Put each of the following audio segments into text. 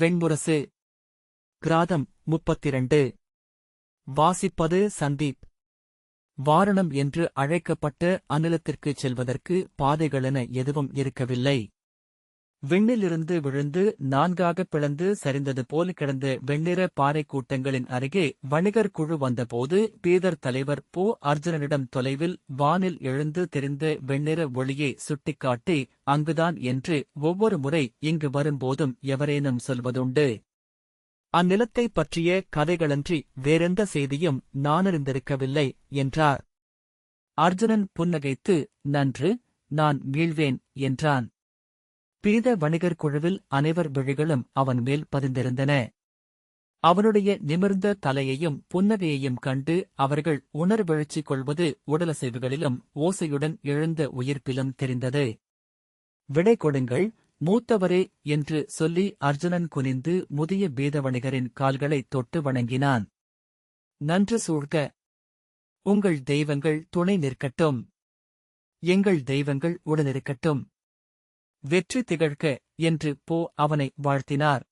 வெண்முரசு. கிராதம் 32. வாசிப்பது சந்தீப். வாரணம் என்று அழைக்கப்பட்ட அநிலத்திற்குச் செல்வதற்கு பாதைகளென எதுவும் இருக்கவில்லை. விண்ணிலிருந்து விழுந்து 4ஆகப் பிளந்து சரிந்தது போல் கிடந்த வெண்ணிற பாறைக் கூட்டங்களின் அருகே வணிகர் குழு வந்தபோது பீதர் தலைவர் அர்ஜுனனிடம் தொலைவில் வானில் எழுந்து தெரிந்த வெண்ணிற ஒளியை சுட்டிக்காட்டி அங்குதான் என்று ஒவ்வொரு முறை இங்கு வரும்போதும் எவரேனும் சொல்வதுண்டு. அந்நிலத்தைப் பற்றிய கதைகளன்றி வேறெந்த செய்தியும் நானறிந்திருக்கவில்லை என்றார். அர்ஜுனன் புன்னகைத்து, நன்று, நான் மீள்வேன் என்றான். பீத வணிகர் குழுவில் அனைவர் விழிகளும் அவன் மேல் பதிந்திருந்தன. அவனுடைய நிமிர்ந்த தலையையும் புன்னகையையும் கண்டு அவர்கள் உணர்வெழுச்சி கொள்வது உடலசைவுகளிலும் ஓசையுடன் எழுந்த உயிர்ப்பிலும் தெரிந்தது. விடை கொடுங்கள், மூத்தவரே என்று சொல்லி அர்ஜுனன் குனிந்து முதிய பீதவணிகரின் கால்களைத் தொட்டு வணங்கினான். நன்று சூழ்க. உங்கள் தெய்வங்கள் துணை நிற்கட்டும். எங்கள் தெய்வங்கள் உடனிருக்கட்டும். வெற்றி திகழ்க என்று அவனை வாழ்த்தினார்.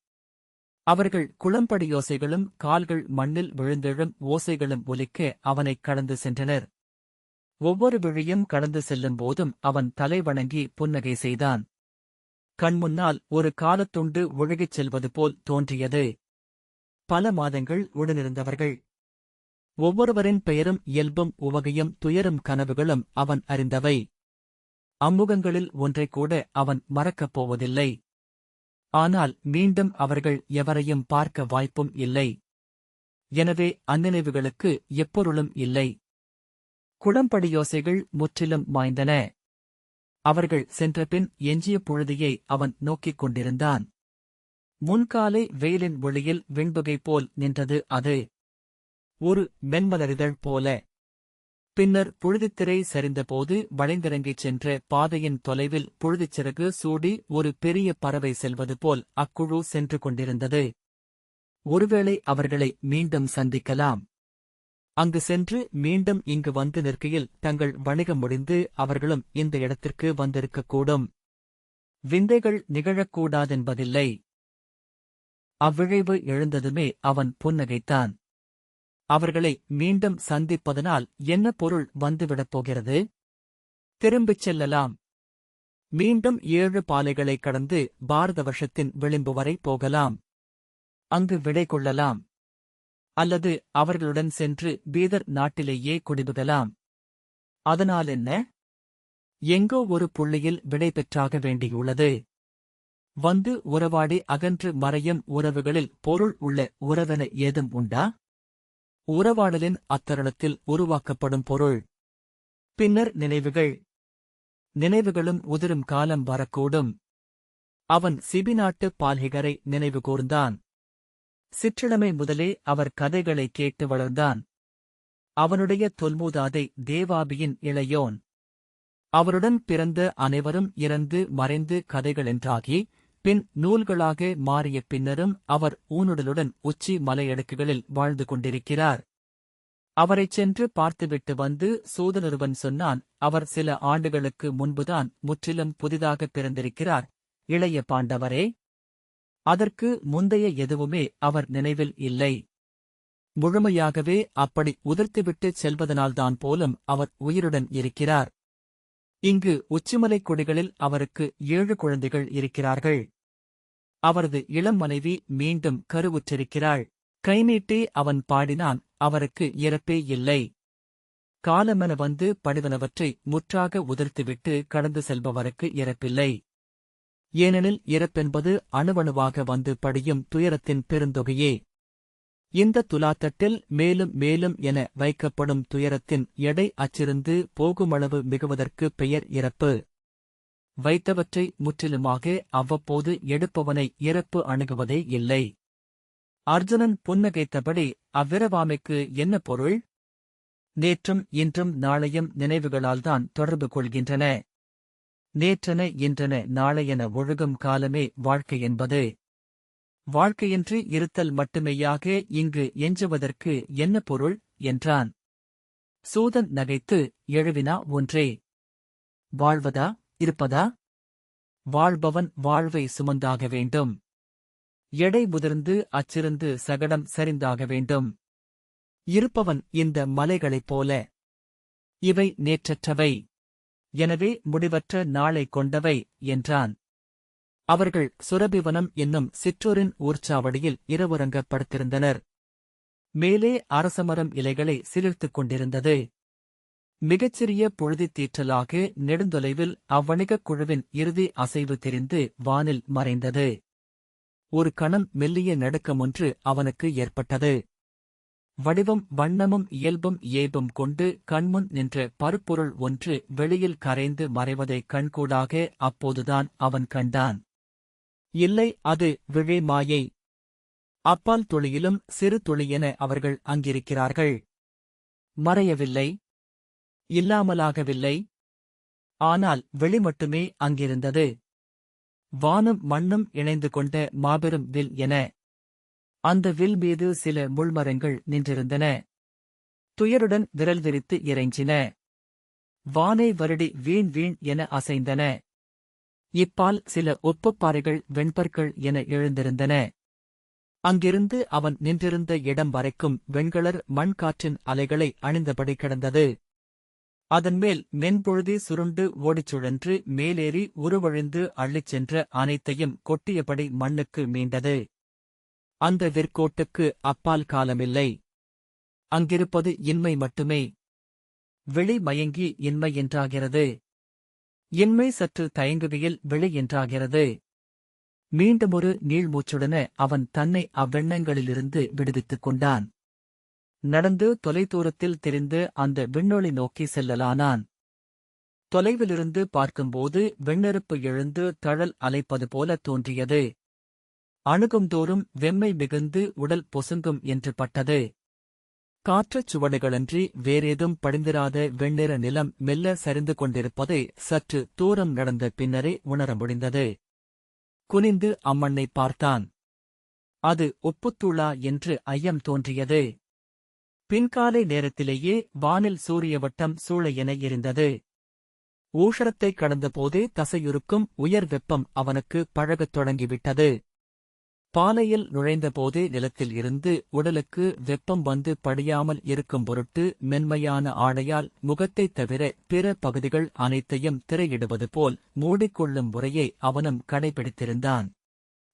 அவர்கள் குளம்படியோசைகளும் கால்கள் மண்ணில் விழுந்தெழும் ஓசைகளும் ஒலிக்க அவனைக் கடந்து சென்றனர். ஒவ்வொரு விழியும் கடந்து செல்லும் போதும் அவன் தலை வணங்கி புன்னகை செய்தான். கண்முன்னால் ஒரு காலத்துண்டு ஒழுகிச் செல்வது போல் தோன்றியது. பல மாதங்கள் உடனிருந்தவர்கள். ஒவ்வொருவரின் பெயரும் இயல்பும் உவகையும் துயரும் கனவுகளும் அவன் அறிந்தவை. அம்முகங்களில் ஒன்றைக்கூட அவன் மறக்கப் போவதில்லை. ஆனால் மீண்டும் அவர்கள் எவரையும் பார்க்க வாய்ப்பும் இல்லை. எனவே அந்நினைவுகளுக்கு எப்பொருளும் இல்லை. குளம்படியோசைகள் முற்றிலும் மாய்ந்தன. அவர்கள் சென்றபின் எஞ்சிய புழுதியை அவன் நோக்கிக் கொண்டிருந்தான். முன்காலை வெயிலின் ஒளியில் வெண்புகை போல் நின்றது அது. ஒரு மென்மலரிதழ் போல. பின்னர் புழுதித்திரை சரிந்தபோது வளைந்திறங்கிச் சென்ற பாதையின் தொலைவில் புழுதிச்சிறகு சூடி ஒரு பெரிய பறவை செல்வது போல் அக்குழு சென்று கொண்டிருந்தது. ஒருவேளை அவர்களை மீண்டும் சந்திக்கலாம். அங்கு சென்று மீண்டும் இங்கு வந்து நிற்கையில் தங்கள் வணிகம் முடிந்து அவர்களும் இந்த இடத்திற்கு வந்திருக்கக்கூடும். விந்தைகள் நிகழக்கூடாதென்பதில்லை. அவ்விழைவு எழுந்ததுமே அவன் புன்னகைத்தான். அவர்களை மீண்டும் சந்திப்பதனால் என்ன பொருள் வந்துவிடப் போகிறது? திரும்பிச் செல்லலாம். மீண்டும் 7 பாலைகளைக் கடந்து பாரத வருஷத்தின் விளிம்பு வரை போகலாம். அங்கு விடை கொள்ளலாம். அல்லது அவர்களுடன் சென்று பீதர் நாட்டிலேயே குடிபுகலாம். அதனால் என்ன? எங்கோ ஒரு புள்ளியில் விடை பெற்றாக வேண்டியுள்ளது. வந்து உறவாடி அகன்று மறையும் உறவுகளில் பொருள் உள்ள உறவென ஏதும் உண்டா? உறவாடலின் அத்தருணத்தில் உருவாக்கப்படும் பொருள். பின்னர் நினைவுகள். நினைவுகளும் உதிரும் காலம் வரக்கூடும். அவன் சிபி நாட்டு பால்ஹிகரை நினைவு கூர்ந்தான். சிற்றிளமை முதலே அவர் கதைகளைக் கேட்டு வளர்ந்தான். அவனுடைய தொல்மூதாதை தேவாபியின் இளையோன். அவருடன் பிறந்த அனைவரும் இறந்து மறைந்து கதைகளென்றாகி பின் நூல்களாக மாறிய பின்னரும் அவர் ஊனுடலுடன் உச்சி மலையடுக்குகளில் வாழ்ந்து கொண்டிருக்கிறார். அவரைச் சென்று பார்த்துவிட்டு வந்து சூதனொருவன் சொன்னான், அவர் சில ஆண்டுகளுக்கு முன்புதான் முற்றிலும் புதிதாகப் பிறந்திருக்கிறார், இளைய பாண்டவரே. அதற்கு முந்தைய எதுவுமே அவர் நினைவில் இல்லை. முழுமையாகவே அப்படி உதிர்த்துவிட்டுச் செல்வதனால்தான் போலும் அவர் உயிருடன் இருக்கிறார். இங்கு உச்சிமலைக் கொடிகளில் அவருக்கு 7 குழந்தைகள் இருக்கிறார்கள். அவரது இளம் மனைவி மீண்டும் கருவுற்றிருக்கிறாள். கைநீட்டி அவன் பாடினான், அவருக்கு இறப்பே இல்லை. காலமென வந்து படிவனவற்றை முற்றாக உதிர்த்துவிட்டு கடந்து செல்பவருக்கு இறப்பில்லை. ஏனெனில் இறப்பென்பது அணுவணுவாக வந்து படியும் துயரத்தின் பெருந்தொகையே. இந்த துலாத்தட்டில் மேலும் மேலும் என வைக்கப்படும் துயரத்தின் எடை அச்சிருந்து போகுமளவு மிகுவதற்கு பெயர் இறப்பு. வைத்தவற்றை முற்றிலுமாக அவ்வப்போது எடுப்பவனை இறப்பு அணுகுவதே இல்லை. அர்ஜுனன் புன்னகைத்தபடி, அவ்விரவாமைக்கு என்ன பொருள்? நேற்றும் இன்றும் நாளையும் நினைவுகளால்தான் தொடர்பு கொள்கின்றன. நேற்றென இன்றென நாளையென ஒழுகும் காலமே வாழ்க்கை என்பது. வாழ்க்கையின்றி இருத்தல் மட்டுமேயாக இங்கு எஞ்சுவதற்கு என்ன பொருள் என்றான். சூதன் நகைத்து, எழுவினா ஒன்றே. வாழ்வதா இருப்பதா? வாழ்பவன் வாழ்வை சுமந்தாக வேண்டும். எடை முதிர்ந்து அச்சிருந்து சகடம் சரிந்தாக வேண்டும். இருப்பவன் இந்த மலைகளைப் போல. இவை நேற்றற்றவை. எனவே முடிவற்ற நாளை கொண்டவை என்றான். அவர்கள் சுரபிவனம் என்னும் சிற்றூரின் ஊர்ச்சாவடியில் இரவுறங்கப் படுத்திருந்தனர். மேலே அரசமரம் இலைகளை சிலிர்த்துக் கொண்டிருந்தது. மிகச்சிறிய பொழுதித் தீற்றலாக நெடுந்தொலைவில் அவ்வணிகக் குழுவின் இறுதி அசைவு தெரிந்து வானில் மறைந்தது. ஒரு கணம் மெல்லிய நடுக்கமொன்று அவனுக்கு ஏற்பட்டது. வடிவம் வண்ணமும் இயல்பும் ஏய்பும் கொண்டு கண்முன் நின்ற பருப்பொருள் ஒன்று வெளியில் கரைந்து மறைவதைக் கண்கூடாக அப்போதுதான் அவன் கண்டான். இல்லை, அது விழே மாயை. அப்பால் துளியிலும் சிறு துளியென அவர்கள் அங்கிருக்கிறார்கள். மறையவில்லை, இல்லாமலாகவில்லை. ஆனால் வெளி மட்டுமே அங்கிருந்தது. வானும் மண்ணும் இணைந்து கொண்ட மாபெரும் வில் என. அந்த வில் மீது சில முள்மரங்கள் நின்றிருந்தன. துயருடன் விரல் விரித்து இறைஞ்சின. வானை வருடி வீண் வீண் என அசைந்தன. இப்பால் சில ஒப்புப்பாறைகள் வெண்பற்கள் என எழுந்திருந்தன. அங்கிருந்து அவன் நின்றிருந்த இடம் வரைக்கும் வெண்கலர் மண்காற்றின் அலைகளை அணிந்தபடி கிடந்தது. அதன்மேல் மென்பொழுதி சுருண்டு ஓடிச் சுழன்று மேலேறி உருவழிந்து அள்ளிச் சென்ற அனைத்தையும் கொட்டியபடி மண்ணுக்கு மீண்டது. அந்த விற்கோட்டுக்கு அப்பால் காலமில்லை. அங்கிருப்பது இன்மை மட்டுமே. வெளி மயங்கி இன்மை என்றாகிறது. இன்மை சற்று தயங்குகையில் வெளி என்றாகிறது. மீண்டுமொரு நீள்மூச்சுடன அவன் தன்னை அவ்வெண்ணங்களிலிருந்து விடுவித்துக் கொண்டான். நடந்து தொலைதூரத்தில் தெரிந்த அந்த விண்ணொளி நோக்கி செல்லலானான். தொலைவிலிருந்து பார்க்கும்போது வெண்ணெருப்பு எழுந்து தழல் அலைப்பது போல தோன்றியது. அணுகும்தோறும் வெம்மை மிகுந்து உடல் பொசுங்கும் என்று பட்டது. காற்றுச் சுவடுகளன்றி வேறேதும் படிந்திராத வெண்ணிற நிலம் மெல்ல சரிந்து கொண்டிருப்பதை சற்று தூரம் நடந்த பின்னரே உணர முடிந்தது. குனிந்து அம்மண்ணை பார்த்தான். அது உப்புத்தூளா என்று ஐயம் தோன்றியது. பின்காலை நேரத்திலேயே வானில் சூரிய வட்டம் சூழ என எரிந்தது. ஊஷரத்தைக் கடந்தபோதே தசையுறுக்கும் உயர் வெப்பம் அவனுக்கு பழகத் தொடங்கிவிட்டது. பாலையில் நுழைந்தபோதே நிலத்தில் இருந்து உடலுக்கு வெப்பம் வந்து படியாமல் இருக்கும் பொருட்டு மென்மையான ஆடையால் முகத்தைத் தவிர பிற பகுதிகள் அனைத்தையும் திரையிடுவது போல் மூடிக்கொள்ளும் முறையை அவனும் கடைபிடித்திருந்தான்.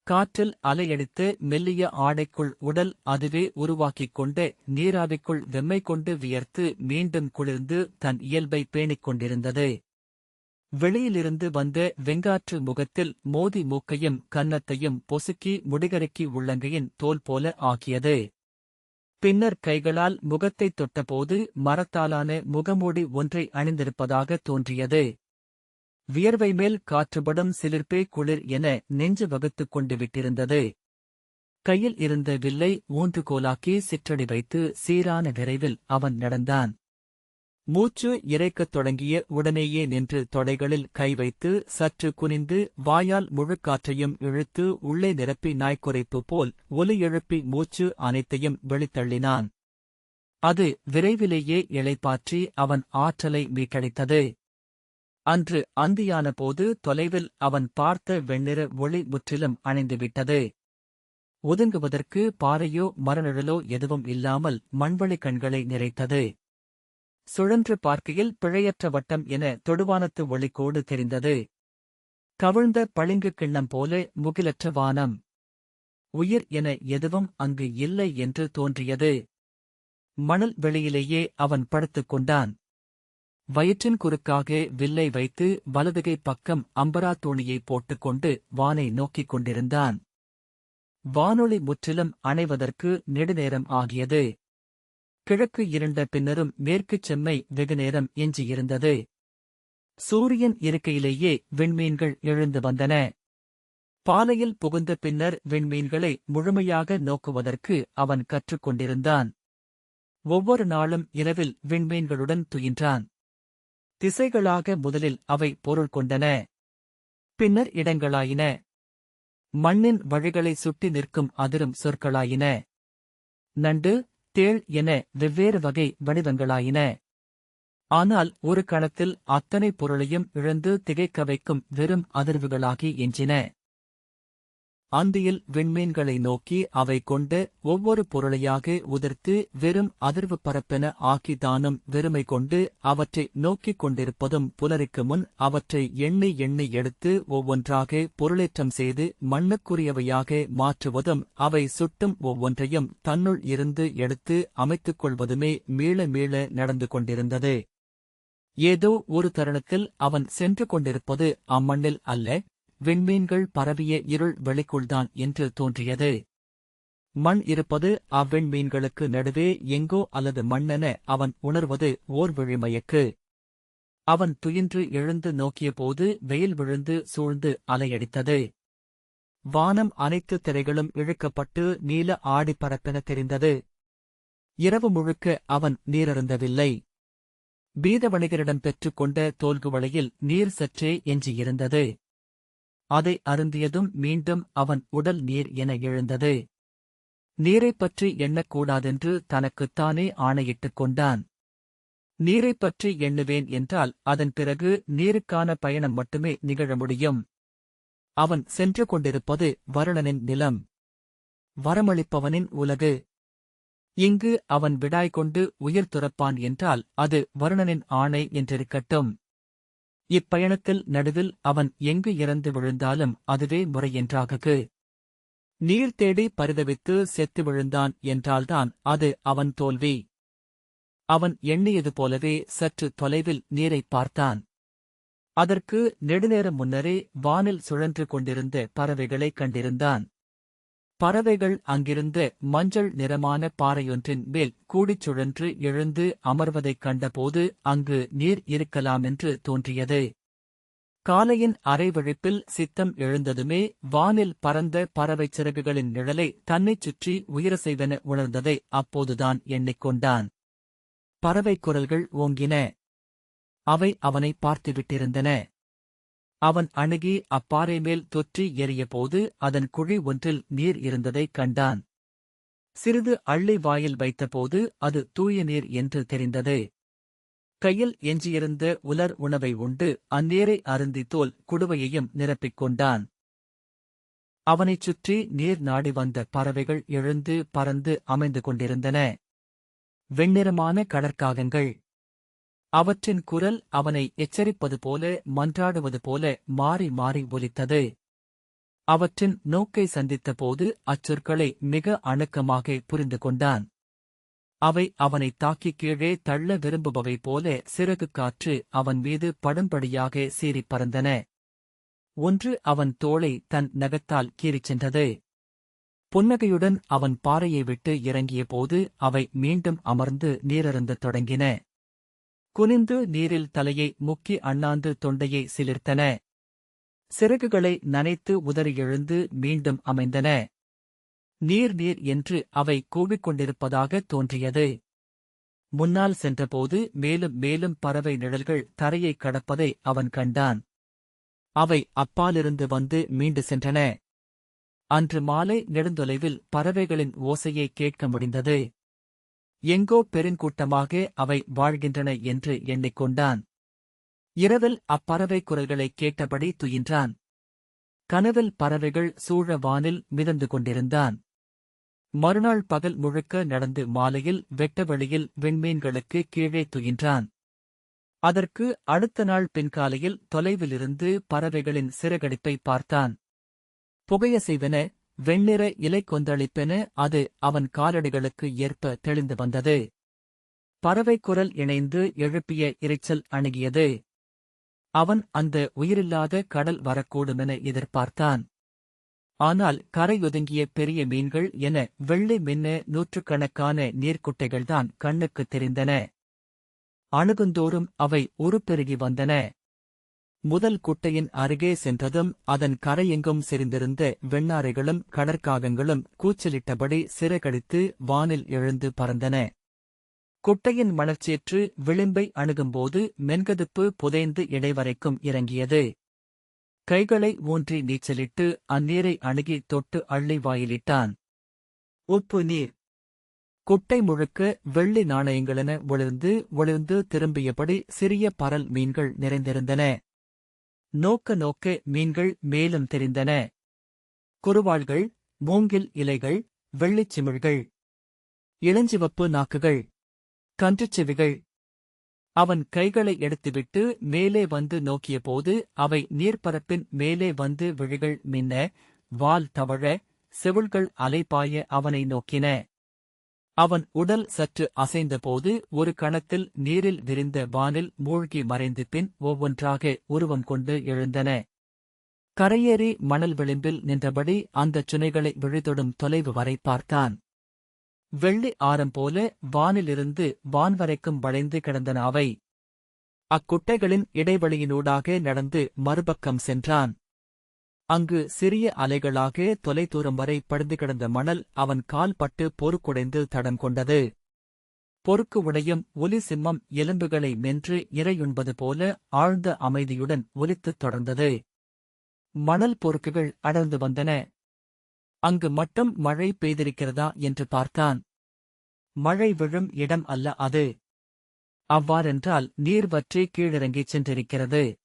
காற்றில் அலையடித்து மெல்லிய ஆடைக்குள் உடல் அதுவே உருவாக்கிக் கொண்ட நீராவிக்குள் வெம்மை கொண்டு வியர்த்து மீண்டும் குளிர்ந்து தன் இயல்பை பேணிக் கொண்டிருந்தது. வெளியிலிருந்து வந்த வெங்காற்று முகத்தில் மோதி மூக்கையும் கன்னத்தையும் பொசுக்கி முடிகரைக்கி உள்ளங்கையின் தோல் போல ஆக்கியது. பின்னர் கைகளால் முகத்தைத் தொட்டபோது மரத்தாலான முகமூடி ஒன்றை அணிந்திருப்பதாக தோன்றியது. வியர்வை மேல் காற்றுபடும் சிலிர்ப்பே குளிர் என நெஞ்சு வகுத்துக் கொண்டு விட்டிருந்தது. கையில் இருந்த வில்லை ஊன்றுகோலாக்கி சிற்றடி வைத்து சீரான விரைவில் அவன் நடந்தான். மூச்சு இறைக்கத் தொடங்கிய உடனேயே நின்று தொடைகளில் கை வைத்து சற்று குனிந்து வாயால் முழுக்காற்றையும் இழுத்து உள்ளே நிரப்பி நாய்க்குரைப்பு போல் ஒலி எழுப்பி மூச்சு அனைத்தையும் வெளித்தள்ளினான். அது விரைவிலேயே இளைப்பாற்றி அவன் ஆற்றலை மீட்டளித்தது. அன்று அந்தியான போது தொலைவில் அவன் பார்த்த வெண்ணிற ஒளி முற்றிலும் அணைந்துவிட்டது. ஒதுங்குவதற்கு பாறையோ மரநிழலோ எதுவும் இல்லாமல் மண்வெளி கண்களை நிறைத்தது. சுழன்று பார்க்கையில் பிழையற்ற வட்டம் என தொடுவானத்து ஒளிக்கோடு தெரிந்தது. கவிழ்ந்த பளிங்கு கிண்ணம் போல முகிலற்ற வானம். உயிர் என எதுவும் அங்கு இல்லை என்று தோன்றியது. மணல் வெளியிலேயே அவன் படுத்துக் கொண்டான். வயிற்றின் குறுக்காக வில்லை வைத்து வலதுகை பக்கம் அம்பரா தோணியை போட்டுக்கொண்டு வானை நோக்கிக் கொண்டிருந்தான். வானொலி முற்றிலும் அணைவதற்கு நெடுநேரம் ஆகியது. கிழக்கு இருண்ட பின்னரும் மேற்குச் செம்மை வெகுநேரம் எஞ்சியிருந்தது. சூரியன் இருக்கையிலேயே விண்மீன்கள் எழுந்து வந்தன. பாலையில் புகுந்த பின்னர் விண்மீன்களை முழுமையாக நோக்குவதற்கு அவன் கற்றுக்கொண்டிருந்தான். ஒவ்வொரு நாளும் இரவில் விண்மீன்களுடன் துயின்றான். திசைகளாக முதலில் அவை பொருள் கொண்டன. பின்னர் இடங்களாயின. மண்ணின் வழிகளை சுட்டி நிற்கும் அதிரும் சொற்களாயின. நண்டு, தேள் என வெவ்வேறு வகை வடிவங்களாயின. ஆனால் ஒரு கணத்தில் அத்தனை பொருளையும் இழந்து திகைக்க வைக்கும் வெறும் அதிர்வுகளாகி எஞ்சின. அந்தியில் விண்மீன்களை நோக்கி அவை கொண்ட ஒவ்வொரு பொருளையாக உதிர்த்து வெறும் அதிர்வு பரப்பென ஆக்கி தானும் வெறுமை கொண்டு அவற்றை நோக்கிக் கொண்டிருப்பதும் புலரிக்கு முன் அவற்றை எண்ணி எண்ணி எடுத்து ஒவ்வொன்றாக பொருளேற்றம் செய்து மண்ணுக்குரியவையாக மாற்றுவதும் அவை சுட்டும் ஒவ்வொன்றையும் தன்னுள் இருந்து எடுத்து அமைத்துக் கொள்வதுமே மீள மீள நடந்து கொண்டிருந்தது. ஏதோ ஒரு தருணத்தில் அவன் சென்று கொண்டிருப்பது அம்மண்ணில் அல்ல, விண்மீன்கள் பரவிய இருள் வெளிக்குள்தான் என்று தோன்றியது. மண் இருப்பது அவ்விண்மீன்களுக்கு நடுவே எங்கோ அல்லது மண்ணென அவன் உணர்வது ஓர் விழிமயக்கு. அவன் துயின்று எழுந்து நோக்கியபோது வெயில் விழுந்து சூழ்ந்து அலையடித்தது. வானம் அனைத்து திரைகளும் இழுக்கப்பட்டு நீல ஆடிப்பரப்பென தெரிந்தது. இரவு முழுக்க அவன் நீரருந்தவில்லை. பீதவணிகரிடம் பெற்றுக்கொண்ட தோல்குவளையில் நீர் சற்றே எஞ்சியிருந்தது. அதை அருந்தியதும் மீண்டும் அவன் உடல் நீர் என எழுந்தது. நீரைப் பற்றி எண்ணக்கூடாதென்று தனக்குத்தானே ஆணையிட்டுக் கொண்டான். நீரைப் பற்றி எண்ணுவேன் என்றால் அதன் பிறகு நீருக்கான பயணம் மட்டுமே நிகழ முடியும். அவன் சென்று கொண்டிருப்பது வருணனின் நிலம், வரமளிப்பவனின் உலகு. இங்கு அவன் விடாய் கொண்டு உயிர் துறப்பான் என்றால் அது வருணனின் ஆணை என்றிருக்கட்டும். இப்பயணத்தில் நடுவில் அவன் எங்கு இறந்து விழுந்தாலும் அதுவே முறை என்றாகக்கு. நீர் தேடி பரிதவித்து செத்து விழுந்தான் என்றால்தான் அது அவன் தோல்வி. அவன் எண்ணியது போலவே சற்று தொலைவில் நீரைப் பார்த்தான். அதற்கு நெடுநேரம் முன்னரே வானில் சுழன்று கொண்டிருந்த பறவைகளைக் கண்டிருந்தான். பறவைகள் அங்கிருந்த மஞ்சள் நிறமான பாறையொன்றின் மேல் கூடிச் சுழன்று எழுந்து அமர்வதைக் கண்டபோது அங்கு நீர் இருக்கலாமென்று தோன்றியது. காலையின் அரைவிழிப்பில் சித்தம் எழுந்ததுமே வானில் பறந்த பறவைச் சிறகுகளின் நிழலை தன்னைச் சுற்றி உயிரசைவென உணர்ந்ததை அப்போதுதான் எண்ணிக்கொண்டான். பறவைக் குரல்கள் ஓங்கின. அவை அவனை பார்த்துவிட்டிருந்தன. அவன் அணுகி அப்பாறை மேல் தொற்றி எறியபோது அதன் குழி ஒன்றில் நீர் இருந்ததைக் கண்டான். சிறிது அள்ளி வாயில் வைத்தபோது அது தூய நீர் என்று தெரிந்தது. கையில் எஞ்சியிருந்த உலர் உணவை உண்டு அந்நீரை அருந்தி தோல் குடுவையையும் நிரப்பிக் கொண்டான். அவனைச் சுற்றி நீர் நாடி வந்த பறவைகள் எழுந்து பறந்து அமைந்து கொண்டிருந்தன. வெண்ணிறமான கடற்காகங்கள். அவற்றின் குரல் அவனை எச்சரிப்பது போல மன்றாடுவது போல மாறி மாறி ஒலித்தது. அவற்றின் நோக்கை சந்தித்தபோது அச்சொற்களை மிக அணுக்கமாக புரிந்து கொண்டான். அவை அவனை தாக்கிக் கீழே தள்ள விரும்புபவை போல சிறகு காற்று அவன் மீது படும்படியாக சீறிப் பறந்தன. ஒன்று அவன் தோளை தன் நகத்தால் கீறிச் சென்றது. புன்னகையுடன் அவன் பாறையை விட்டு இறங்கியபோது அவை மீண்டும் அமர்ந்து நீரருந்தத் தொடங்கின. குனிந்து நீரில் தலையை முக்கி அண்ணாந்து தொண்டையை சிலிர்த்தன. சிறகுகளை நனைத்து உதறி எழுந்து மீண்டும் அமைந்தன. நீர் நீர் என்று அவை கூவிக்கொண்டிருப்பதாக தோன்றியது. முன்னால் சென்றபோது மேலும் மேலும் பறவை நிழல்கள் தரையைக் கடப்பதை அவன் கண்டான். அவை அப்பாலிருந்து வந்து மீண்டு சென்றன. அன்று மாலை நெடுந்தொலைவில் பறவைகளின் ஓசையை கேட்க முடிந்தது. எங்கோ பெருங்கூட்டமாக அவை வாழ்கின்றன என்று எண்ணிக்கொண்டான். இரவில் அப்பறவை குரல்களைக் கேட்டபடி துயின்றான். கனவில் பறவைகள் சூழ வானில் மிதந்து கொண்டிருந்தான். மறுநாள் பகல் முழுக்க நடந்து மாலையில் வெட்டவெளியில் விண்மீன்களுக்கு கீழே துயின்றான். அதற்கு அடுத்த நாள் பின்காலையில் தொலைவிலிருந்து பறவைகளின் சிறகடிப்பை பார்த்தான். புகையசைவென வெண்ணிற இலை கொந்தளிப்பென அது அவன் காலடிகளுக்கு ஏற்ப தெளிந்து வந்தது. பறவைக் குரல் இணைந்து எழுப்பிய இரைச்சல் அணுகியது. அவன் அந்த உயிரில்லாத கடல் வரக்கூடுமென எதிர்பார்த்தான். ஆனால் கரையொதுங்கிய பெரிய மீன்கள் என வெள்ளை மின்ன நூற்றுக்கணக்கான நீர்க்குட்டைகள்தான் கண்ணுக்குத் தெரிந்தன. அணுகுந்தோறும் அவை உருப்பெருகி வந்தன. முதல் குட்டையின் அருகே சென்றதும் அதன் கரையெங்கும் செறிந்திருந்த வெண்ணாரைகளும் கடற்காகங்களும் கூச்சலிட்டபடி சிறகடித்து வானில் எழுந்து பறந்தன. குட்டையின் மணற்சேற்று விளிம்பை அணுகும்போது மென்கதுப்பு புதைந்து இடைவரைக்கும் இறங்கியது. கைகளை ஊன்றி நீச்சலிட்டு அந்நீரை அணுகி தொட்டு அள்ளி வாயிலிட்டான். உப்பு நீர். குட்டை முழுக்க வெள்ளி நாணயங்களென ஒளிர்ந்து திரும்பியபடி சிறிய பரல் மீன்கள் நிறைந்திருந்தன. நோக்க நோக்க மீன்கள் மேலும் தெரிந்தன. குறுவாள்கள், மூங்கில் இலைகள், வெள்ளிச் சிமிழ்கள், இளஞ்சிவப்பு நாக்குகள், கன்றுச் செவிகள். அவன் கைகளை எடுத்துவிட்டு மேலே வந்து நோக்கியபோது அவை நீர்ப்பரப்பின் மேலே வந்து விழிகள் மின்ன, வால் தவழ, செவுள்கள் அலைபாய அவனை நோக்கின. அவன் உடல் சற்று அசைந்தபோது ஒரு கணத்தில் நீரில் விரிந்த வானில் மூழ்கி மறைந்து பின் ஒவ்வொன்றாக உருவம் கொண்டு எழுந்தன. கரையேறி மணல் விளிம்பில் நின்றபடி அந்தச் சுனைகளை விழிதொடும் தொலைவு வரை பார்த்தான். வெள்ளி ஆரம் போல வானிலிருந்து வான்வரைக்கும் வளைந்து கிடந்தன அவை. அக்குட்டைகளின் இடைவெளியினூடாக நடந்து மறுபக்கம் சென்றான். அங்கு சிறிய அலைகளாக தொலைதூரம் வரை படுந்து கிடந்த மணல் அவன் கால் பட்டு பொறுக்குடைந்து தடம் கொண்டது. பொறுக்கு உடையும் ஒலி சிம்மம் எலும்புகளை மென்று இரையுண்பது போல ஆழ்ந்த அமைதியுடன் ஒலித்துத் தொடர்ந்தது. மணல் பொறுக்குகள் அடர்ந்து வந்தன. அங்கு மட்டும் மழை பெய்திருக்கிறதா என்று பார்த்தான். மழை விழும் இடம் அல்ல அது. அவ்வாறென்றால் நீர் வற்றி கீழிறங்கிச் சென்றிருக்கிறது.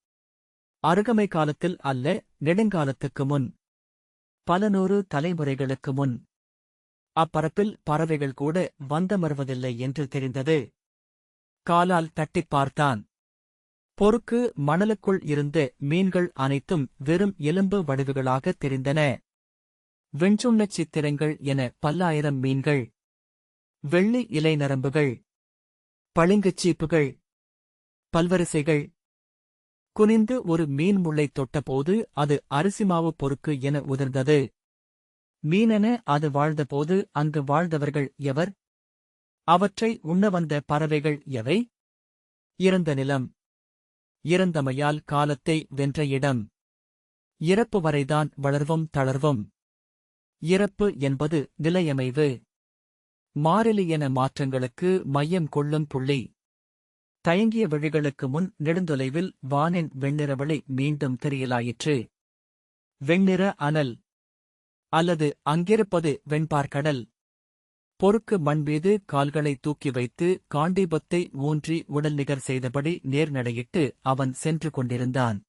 அருகமை காலத்தில் அல்ல, நெடுங்காலத்துக்கு முன், பல நூறு தலைமுறைகளுக்கு முன். அப்பரப்பில் பறவைகள் கூட வந்தமர்வதில்லை என்று தெரிந்தது. காலால் தட்டிப் பார்த்தான். பொறுக்கு மணலுக்குள் இருந்த மீன்கள் அனைத்தும் வெறும் எலும்பு வடிவுகளாகத் தெரிந்தன. வெண்சுண்ணச் சித்திரங்கள் என பல்லாயிரம் மீன்கள், வெள்ளி இலை நரம்புகள், பளிங்குச் சீப்புகள், பல்வரிசைகள். குனிந்து ஒரு மீன் முள்ளைத் தொட்டபோது அது அரிசிமாவு பொறுக்கு என உதிர்ந்தது. மீனென அது வாழ்ந்தபோது அங்கு வாழ்ந்தவர்கள் எவர்? அவற்றை உண்ண வந்த பறவைகள் எவை? இறந்த நிலம், இறந்தமையால் காலத்தை வென்ற இடம். இறப்பு வரைதான் வளர்வும் தளர்வும். இறப்பு என்பது நிலையமைவு. மாறிலியென மாற்றங்களுக்கு மையம் கொள்ளும் புள்ளி. தயங்கிய விழிகளுக்கு முன் நெடுந்தொலைவில் வானின் வெண்ணிறவெளி மீண்டும் தெரியலாயிற்று. வெண்ணிற அனல். அல்லது அங்கிருப்பது வெண்பார்க்கடல். பொறுக்கு மண்மீது கால்களை தூக்கி வைத்து காண்டீபத்தை ஊன்றி உடல் நிகர் செய்தபடி நேர்நடையிட்டு அவன் சென்று கொண்டிருந்தான்.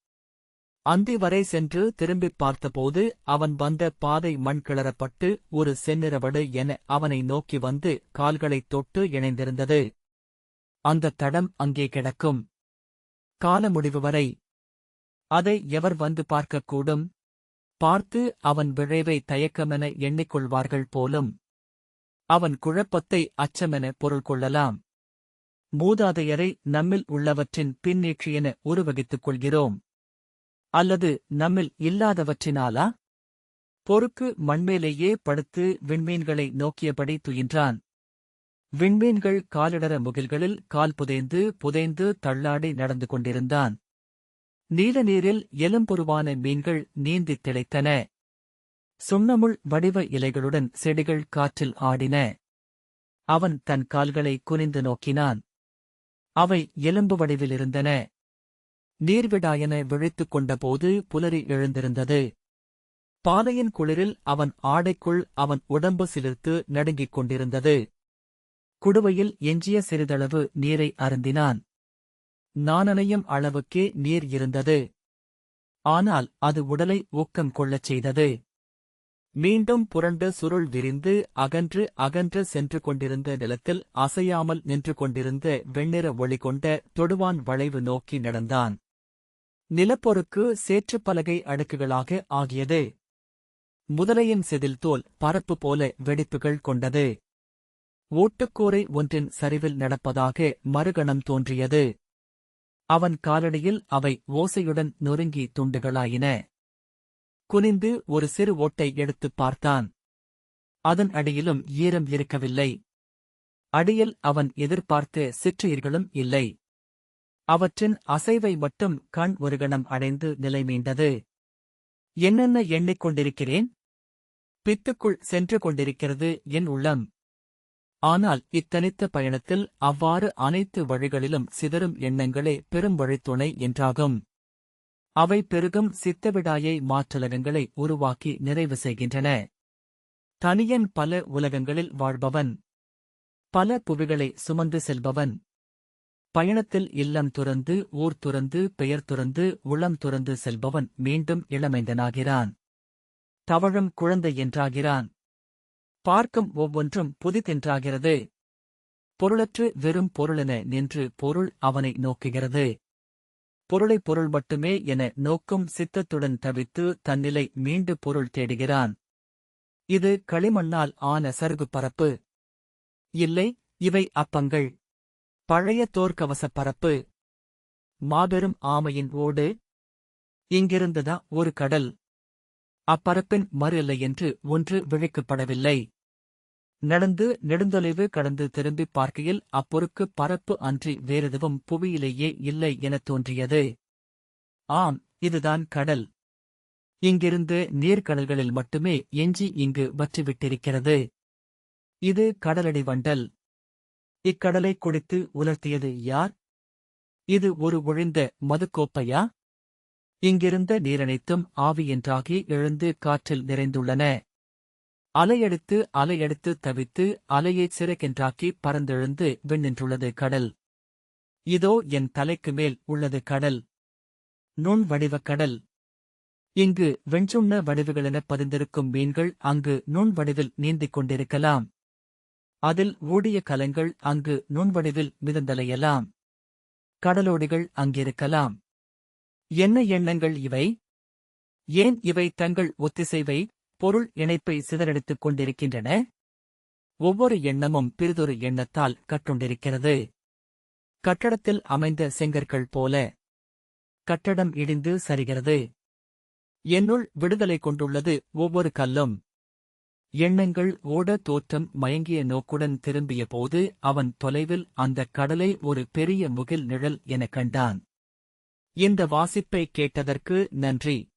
அந்தி வரை சென்று திரும்பிப் பார்த்தபோது அவன் வந்த பாதை மண் கிளறப்பட்டு ஒரு செந்நிறவடு என அவனை நோக்கி வந்து கால்களைத் தொட்டு இணைந்திருந்தது. அந்தத் தடம் அங்கே கிடக்கும். கால முடிவு வரை. அதை எவர் வந்து பார்க்கக்கூடும்? பார்த்து அவன் விழைவை தயக்கமென எண்ணிக்கொள்வார்கள் போலும். அவன் குழப்பத்தை அச்சமென பொருள் கொள்ளலாம். மூதாதையரை நம்மில் உள்ளவற்றின் பின்னீட்சியென உருவகித்துக் கொள்கிறோம். அல்லது நம்மில் இல்லாதவற்றினாலா? பொறுக்கு மண்மேலேயே படுத்து விண்மீன்களை நோக்கியபடி துயின்றான். விண்மீன்கள் காலிடர முகில்களில் கால் புதைந்து புதைந்து தள்ளாடி நடந்து கொண்டிருந்தான். நீல நீரில் எலும்புருவான மீன்கள் நீந்தித் திளைத்தன. சுண்ணமுள் வடிவ இலைகளுடன் செடிகள் காற்றில் ஆடின. அவன் தன் கால்களை குனிந்து நோக்கினான். அவை எலும்பு வடிவிலிருந்தன. நீர்விடாயென விழித்துக் கொண்டபோது புலரி எழுந்திருந்தது. பாலையின் குளிரில் அவன் ஆடைக்குள் அவன் உடம்பு சிலிர்த்து நடுங்கிக் கொண்டிருந்தது. குடுவையில் எஞ்சிய சிறிதளவு நீரை அருந்தினான். நானனையும் அளவுக்கே நீர் இருந்தது. ஆனால் அது உடலை ஊக்கம் கொள்ளச் செய்தது. மீண்டும் புரண்டு சுருள் விரிந்து அகன்று அகன்று சென்று கொண்டிருந்த நிலத்தில் அசையாமல் நின்று கொண்டிருந்த வெண்ணிற ஒளி கொண்ட தொடுவான் வளைவு நோக்கி நடந்தான். நிலப்பொறுக்கு சேற்றுப் பலகை அடுக்குகளாக ஆகியது. முதலையின் செதில் தோல் பரப்பு போல வெடிப்புகள் கொண்டது. ஓட்டுக்கூரை ஒன்றின் சரிவில் நடப்பதாக மறுகணம் தோன்றியது. அவன் காலடியில் அவை ஓசையுடன் நொறுங்கி துண்டுகளாயின. குனிந்து ஒரு சிறு ஓட்டை எடுத்துப் பார்த்தான். அதன் அடியிலும் ஈரம் இருக்கவில்லை. அடியில் அவன் எதிர்பார்த்த சிற்றுயிர்களும் இல்லை. அவற்றின் அசைவை மட்டும் கண் ஒரு கணம் அடைந்து நிலை மீண்டது. என்னென்ன எண்ணிக்கொண்டிருக்கிறேன்? பித்துக்குள் சென்று கொண்டிருக்கிறது என் உள்ளம். ஆனால் இத்தனித்த பயணத்தில் அவ்வாறு அனைத்து வழிகளிலும் சிதறும் எண்ணங்களே பெரும் வழித்துணை என்றாகும். அவை பெருகும் சித்தவிடாயை மாற்றலகங்களை உருவாக்கி நிறைவு செய்கின்றன. தனியன் பல உலகங்களில் வாழ்பவன். பல புவிகளை சுமந்து செல்பவன். பயணத்தில் இல்லம் துறந்து ஊர் துறந்து பெயர் துறந்து உளம் துறந்து செல்பவன் மீண்டும் இளமைந்தனாகிறான். தவழும் குழந்தை என்றாகிறான். பார்க்கும் ஒவ்வொன்றும் புதிதென்றாகிறது. பொருளற்று வெறும் பொருளென நின்று பொருள் அவனை நோக்குகிறது. பொருளை பொருள் மட்டுமே என நோக்கும் சித்தத்துடன் தவித்து தன்னிலை மீண்டு பொருள் தேடுகிறான். இது களிமண்ணால் ஆன சருகு பரப்பு. இல்லை, இவை அப்பங்கள். பழைய தோற்கவசப் பரப்பு. மாபெரும் ஆமையின் ஓடு. இங்கிருந்ததா ஒரு கடல். அப்பரப்பின் மறு எல்லை என்று ஒன்று விழிக்கப்படவில்லை. நடந்து நெடுந்தொலைவு கடந்து திரும்பிப் பார்க்கையில் அப்பொருக்கு பரப்பு அன்றி வேறெதுவும் புவியிலேயே இல்லை எனத் தோன்றியது. ஆம், இதுதான் கடல். இங்கிருந்து நீர்க்கடல்களில் மட்டுமே எஞ்சி இங்கு வற்றிவிட்டிருக்கிறது. இது கடலடி வண்டல். இக்கடலை குடித்து உலர்த்தியது யார்? இது ஒரு ஒழிந்த மதுக்கோப்பையா? இங்கிருந்த நீரனைத்தும் ஆவி என்றாகி எழுந்து காற்றில் நிறைந்துள்ளன. அலையெடுத்து அலையெடுத்து தவித்து அலையைச் சிறகென்றாக்கி பறந்தெழுந்து விண்ணின்றுள்ளது கடல். இதோ என் தலைக்கு மேல் உள்ளது கடல். நுண் வடிவக் கடல். இங்கு வெண்சுண்ண வடிவுகளெனப் பதிந்திருக்கும் மீன்கள் அங்கு நுண் வடிவில் நீந்திக் கொண்டிருக்கலாம். அதில் ஊடிய கலங்கள் அங்கு நுண்வடிவில் மிதந்தலையலாம். கடலோடிகள் அங்கிருக்கலாம். என்ன எண்ணங்கள் இவை? ஏன் இவை தங்கள் ஒத்திசைவை, பொருள் இணைப்பை சிதறடித்துக் கொண்டிருக்கின்றன? ஒவ்வொரு எண்ணமும் பிறிதொரு எண்ணத்தால் கட்டுண்டிருக்கிறது. கட்டடத்தில் அமைந்த செங்கற்கள் போல. கட்டடம் இடிந்து சரிகிறது. என்னுள் விடுதலை கொண்டுள்ளது ஒவ்வொரு கல்லும். எண்ணங்கள் ஓட தோற்றம் மயங்கிய நோக்குடன் திரும்பிய போது அவன் தொலைவில் அந்தக் கடலை ஒரு பெரிய முகில் நிழல் எனக் கண்டான். இந்த வாசிப்பை கேட்டதற்கு நன்றி.